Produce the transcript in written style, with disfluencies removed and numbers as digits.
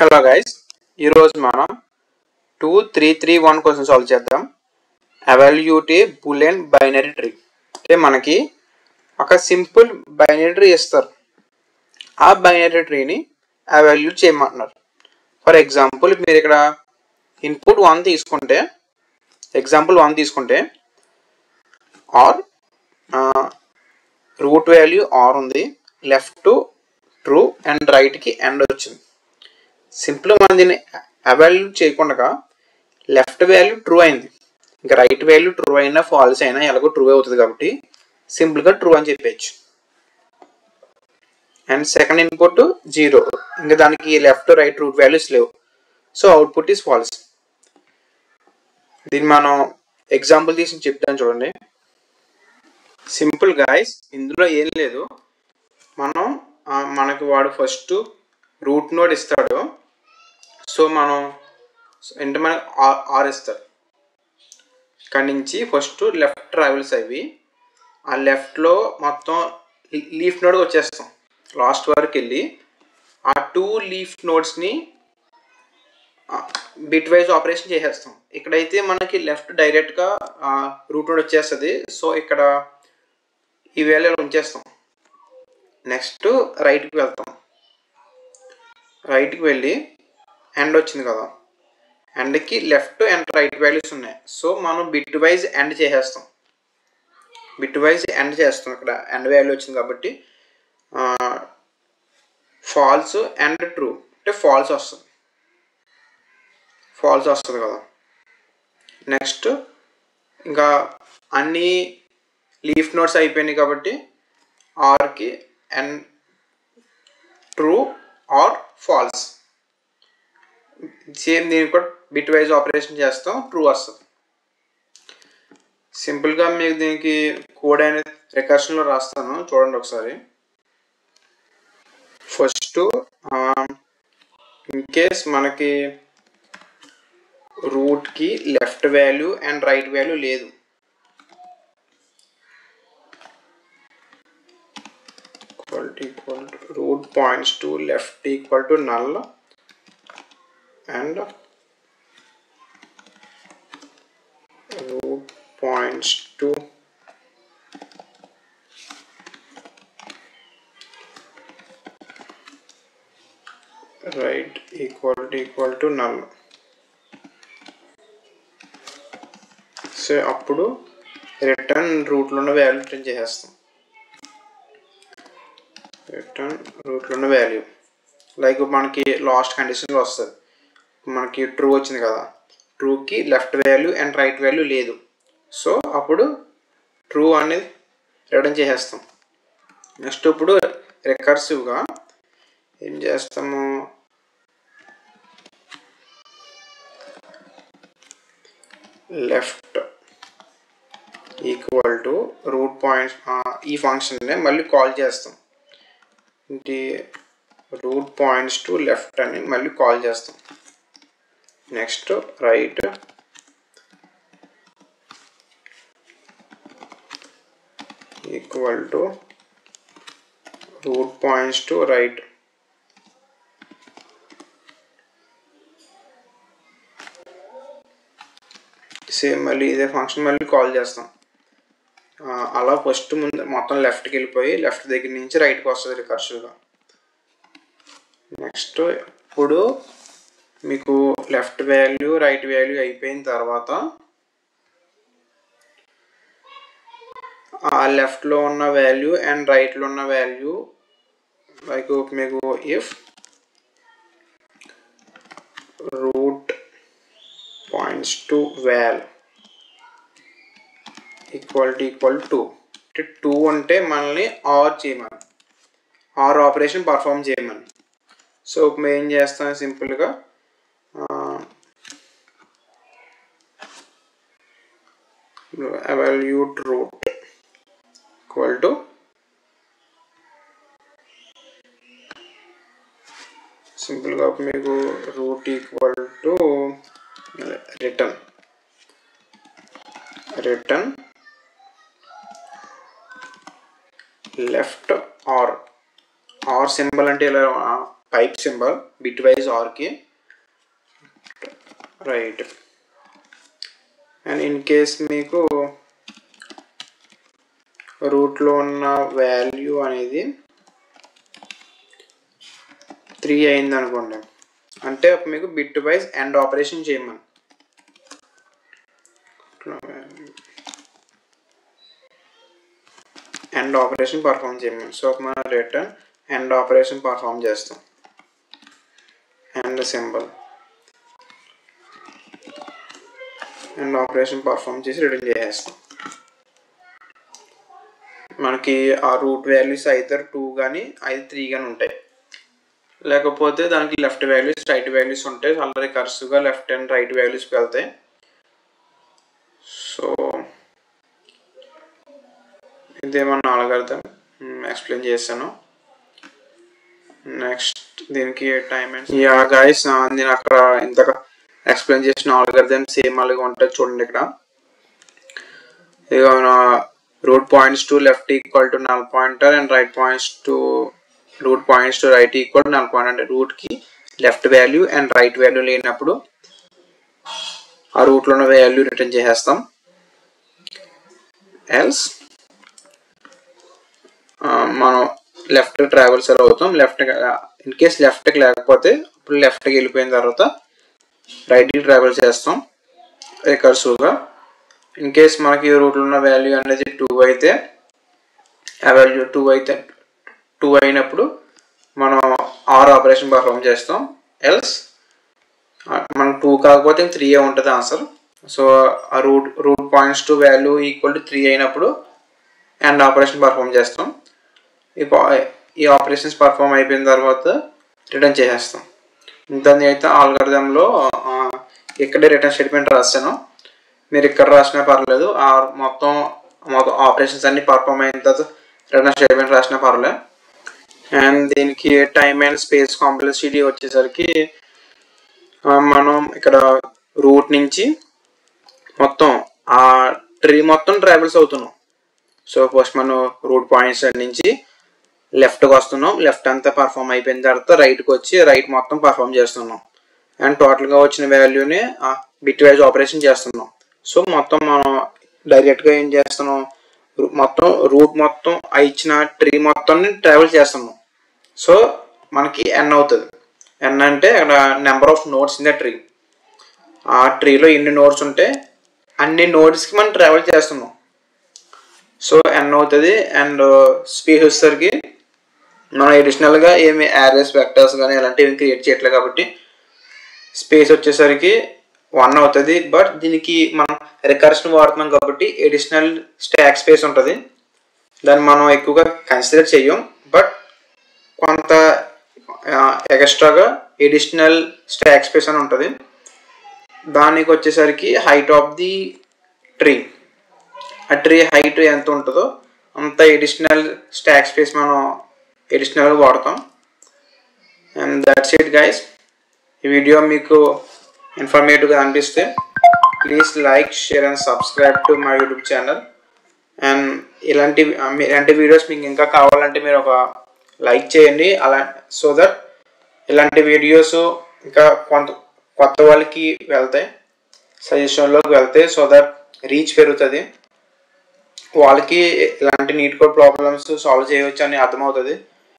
Hello guys, ఈరోజు మనం 2331 question solve చేద్దాం. ఎవాల్యూట్ ఏ బూలియన్ బైనరీ ట్రీ. అంటే మనకి ఒక సింపుల్ బైనరీ ట్రీ ఇస్తారు. ఆ బైనరీ ట్రీని ఎవాల్యూట్ చేయమంటున్నారు. ఫర్ ఎగ్జాంపుల్ మీరు ఇక్కడ ఇన్పుట్ 1 తీసుకుంటే, ఎగ్జాంపుల్ 1 తీసుకుంటే ఆర్ రూట్ వాల్యూ ఆర్ ఉంది, లెఫ్ట్ ట్రూ అండ్ రైట్కి ఎండ్ వచ్చింది. సింపుల్ మనం దీన్ని ఎవాల్యూట్ చేయకుండా లెఫ్ట్ వాల్యూ ట్రూ అయింది, ఇంకా రైట్ వాల్యూ ట్రూ అయినా ఫాల్స్ అయినా ఎలాగో ట్రూ అవుతుంది కాబట్టి సింపుల్గా ట్రూ అని చెప్పచ్చు. అండ్ సెకండ్ ఇన్పుట్ 0, ఇంకా దానికి లెఫ్ట్ రైట్ రూట్ వాల్యూస్ లేవు, సో అవుట్పుట్ ఈస్ ఫాల్స్. దీన్ని మనం ఎగ్జాంపుల్ తీసి చెప్తాను చూడండి. సింపుల్ గాయస్, ఇందులో ఏం లేదు. మనకి వాడు ఫస్ట్ రూట్ నోడ్ ఇస్తాడు, సో మనం అంటే మనకి ఆర్ ఇస్తారు. ఇక్కడి నుంచి ఫస్ట్ లెఫ్ట్ ట్రావెల్స్ అవి ఆ లెఫ్ట్లో మొత్తం లీఫ్ నోడ్కి వచ్చేస్తాం. లాస్ట్ వరకు వెళ్ళి ఆ 2 లీఫ్ నోడ్స్ని బిట్ వైజ్ ఆపరేషన్ చేసేస్తాం. ఇక్కడైతే మనకి లెఫ్ట్ డైరెక్ట్గా రూట్ నోడ్ వచ్చేస్తుంది, సో ఇక్కడ ఈ వాల్యూలు ఉంచేస్తాం. నెక్స్ట్ రైట్కి వెళ్తాం. రైట్కి వెళ్ళి ఎండ్ వచ్చింది కదా, ఎండ్కి లెఫ్ట్ అండ్ రైట్ వాల్యూస్ ఉన్నాయి, సో మనం బిట్ వైజ్ ఎండ్ చేసేస్తాం. బిట్ వైజ్ ఎండ్ చేస్తాం. ఇక్కడ ఎండ్ వాల్యూ వచ్చింది కాబట్టి ఫాల్స్ అండ్ ట్రూ అంటే ఫాల్స్ వస్తుంది కదా. నెక్స్ట్ ఇంకా అన్ని లీఫ్ నోట్స్ అయిపోయినాయి కాబట్టి ఆర్కి and true or false. Same దీనికి కూడా బిట్ వైజ్ ఆపరేషన్ చేస్తాం, ట్రూ వస్తుంది. సింపుల్గా మీకు దీనికి కోడ్ అనేది రికర్షన్లో రాస్తాను, చూడండి ఒకసారి. ఫస్ట్ ఇన్ కేస్ మనకి రూట్కి left value and right value లేదు, root points to left equal to null and root points to right equal to null. So అప్పుడు రిటర్న్ రూట్లో ఉన్న వాల్యూ రిటర్న్ చేసేస్తాం. రిటర్న్ రూట్లో ఉన్న వాల్యూ లైక్ మనకి లాస్ట్ కండిషన్లో వస్తుంది. మనకి ట్రూ వచ్చింది కదా, ట్రూకి left value and right value లేదు, సో అప్పుడు ట్రూ అనేది రిటర్న్ చేసేస్తాం. నెక్స్ట్ ఇప్పుడు రికర్సివ్గా ఏం చేస్తాము, left equal to root points, ఈ ఫంక్షన్ని మళ్ళీ కాల్ చేస్తాం. ఇంటి రూట్ పాయింట్స్ టు లెఫ్ట్ అని మళ్ళీ కాల్ చేస్తాం. Next right equal to root points to right. Same మళ్ళీ ఇదే ఫంక్షన్ మళ్ళీ కాల్ చేస్తాం. అలా ఫస్ట్ ముందు మొత్తం లెఫ్ట్కి వెళ్ళిపోయి లెఫ్ట్ దగ్గర నుంచి రైట్కి వస్తుంది రికర్సివ్గా. నెక్స్ట్ ఇప్పుడు మీకు లెఫ్ట్ వాల్యూ రైట్ వాల్యూ అయిపోయిన తర్వాత ఆ లెఫ్ట్లో ఉన్న వాల్యూ అండ్ రైట్లో ఉన్న వాల్యూ లైక్ మీకు if root points to value equal to 2 అంటే మనల్ని ఆర్ చేయమని, ఆర్ ఆపరేషన్ పర్ఫామ్ చేయమని. సో ఇప్పుడు మేము ఏం చేస్తాం, సింపుల్గా evaluate root equal to సింపుల్గా మీకు root equal to return left or symbol అంటే ఇలా పైప్ సింబల్ బిట్ వైజ్ ఆర్కి రైట్. అండ్ ఇన్ కేస్ మీకు రూట్లో ఉన్న వాల్యూ అనేది 3 అయింది అనుకోండి, అంటే మీకు బిట్ వైజ్ ఎండ్ ఆపరేషన్ చేయమని. ఎండ్ ఆపరేషన్ పర్ఫామ్ చేయమని. సో మనం రిటర్న్ ఎండ్ ఆపరేషన్ పర్ఫామ్ చేస్తాం. End symbol end operation perform చేసి రిటర్న్ చేసేస్తాం. మనకి ఆ రూట్ వాల్యూస్ అయితే 2 కానీ అయితే 3 కానీ ఉంటాయి. లేకపోతే దానికి లెఫ్ట్ వాల్యూస్ రైట్ వాల్యూస్ ఉంటాయి. అలా రికర్సివ్గా లెఫ్ట్ అండ్ రైట్ వాల్యూస్కి వెళ్తాయి. సో ఇదేమన్నా అలగర్థం ఎక్స్ప్లెయిన్ చేశాను. నెక్స్ట్ దీనికి టైం యా గైస్, నేను అక్కడ ఇంతక ఎక్స్ప్లెయిన్ చేసిన ఆల్గర్థం సేమ్ అలాగే ఉంటుంది. చూడండి ఇక్కడ ఇక root points to left equal to null pointer and right points to root points to right equal to null pointer. అంటే రూట్ కి left value and right value లేనప్పుడు ఆ రూట్ లో ఉన్న వాల్యూ రిటర్న్ చేసేస్తాం. ఎల్స్ మనం లెఫ్ట్ ట్రావెల్స్ అవుతాం. Left in case లెఫ్ట్కి లేకపోతే ఇప్పుడు లెఫ్ట్కి వెళ్ళిపోయిన తర్వాత రైట్కి ట్రావెల్ చేస్తాం రికర్సివ్గా. ఇన్ కేస్ మనకి రూట్లో ఉన్న వాల్యూ అనేది 2 అయితే ఆ వాల్యూ 2 అయినప్పుడు మనం ఆర్ ఆపరేషన్ పర్ఫామ్ చేస్తాం. ఎల్స్ మనకు 2 కాకపోతే 3 ఉంటుంది ఆన్సర్. సో ఆ root points to value equal to 3 అయినప్పుడు ఎండ్ ఆపరేషన్ పర్ఫామ్ చేస్తాం. ఈ ఆపరేషన్స్ పర్ఫామ్ అయిపోయిన తర్వాత రిటర్న్ చేసేస్తాం. దాన్ని అయితే ఆల్గరిథంలో ఇక్కడే రిటర్న్ స్టేట్మెంట్ రాస్తాను. మీరు ఇక్కడ రాసినా పర్లేదు. మొత్తం ఆపరేషన్స్ అన్ని పర్ఫామ్ అయిన తర్వాత రిటర్న్ స్టేట్మెంట్ రాసినా పర్లేదు. అండ్ దీనికి టైమ్ అండ్ స్పేస్ కాంప్లెక్సిటీ వచ్చేసరికి మనం ఇక్కడ రూట్ నుంచి మొత్తం ఆ ట్రీ మొత్తం ట్రావెల్స్ అవుతున్నాం. సో ఫస్ట్ మనం రూట్ పాయింట్స్ నుంచి లెఫ్ట్కి వస్తున్నాం. లెఫ్ట్ అంతా పర్ఫామ్ అయిపోయిన తర్వాత రైట్కి వచ్చి రైట్ మొత్తం పర్ఫామ్ చేస్తున్నాం. అండ్ టోటల్గా వచ్చిన వాల్యూని బిట్ వైజ్ ఆపరేషన్ చేస్తున్నాం. సో మొత్తం మనం డైరెక్ట్గా ఏం చేస్తున్నాం, మొత్తం రూట్ మొత్తం ఇచ్చిన ట్రీ మొత్తాన్ని ట్రావెల్ చేస్తున్నాం. సో మనకి ఎన్ అవుతుంది. ఎన్ అంటే అక్కడ number of nodes in the tree. ఆ ట్రీలో ఎన్ని నోడ్స్ ఉంటే అన్ని నోడ్స్కి మనం ట్రావెల్ చేస్తున్నాం. సో ఎన్ అవుతుంది. అండ్ స్పేస్ వచ్చేసరికి మనం అడిషనల్గా ఏమి యారేస్ వెక్టర్స్ కానీ అలాంటివి క్రియేట్ చేయట్లేదు కాబట్టి స్పేస్ వచ్చేసరికి 1 అవుతుంది. బట్ దీనికి మనం రికర్షన్ వాడుతున్నాం కాబట్టి అడిషనల్ స్టాక్ స్పేస్ ఉంటుంది. దాన్ని మనం ఎక్కువగా కన్సిడర్ చేయం. బట్ కొంత ఎక్స్ట్రాగా అడిషనల్ స్టాక్ స్పేస్ అని ఉంటుంది. దానికి వచ్చేసరికి హైట్ ఆఫ్ ది ట్రీ, ఆ ట్రీ హైట్ ఎంత ఉంటుందో అంత అడిషనల్ స్టాక్ స్పేస్ మనం అడిషనల్గా వాడతాం. And that's it guys. ఈ వీడియో మీకు ఇన్ఫర్మేటివ్గా అనిపిస్తే please like, share and subscribe to my YouTube channel. And ఇలాంటి వీడియోస్ మీకు ఇంకా కావాలంటే మీరు ఒక లైక్ చేయండి. సో దట్ ఇలాంటి వీడియోస్ ఇంకా కొత్త వాళ్ళకి వెళ్తాయి, సజెషన్లోకి వెళ్తాయి. సో దట్ రీచ్ పెరుగుతుంది, వాళ్ళకి ఇలాంటి నీట్ కోడ్ ప్రాబ్లమ్స్ సాల్వ్ చేయవచ్చు అని అర్థమవుతుంది.